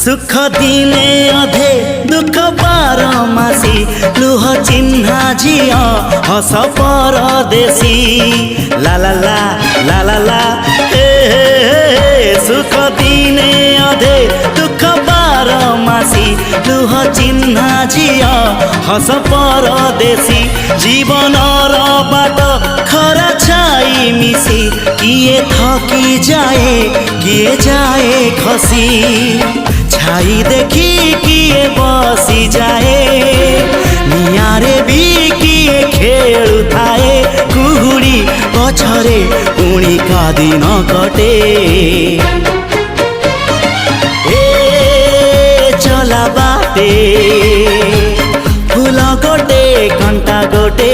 सुख दिने अधे दुख बारमासी लुह चिन्हा झिया हस परदेशी ला ला ला ला ला ला हे सुख दिने अधे दुख बारमासी लुह चिन्हा झिया हस परदेशी जीवन बाट खरा छाई मिसी किए थकी जाए किए जाए खसी छाई देखी किए बसी जाए नियारे भी किए खेलु थाए कुहुड़ी पछरे पुणी का दिन कटे ए चला बाटे फूल गोटे घंटा गोटे।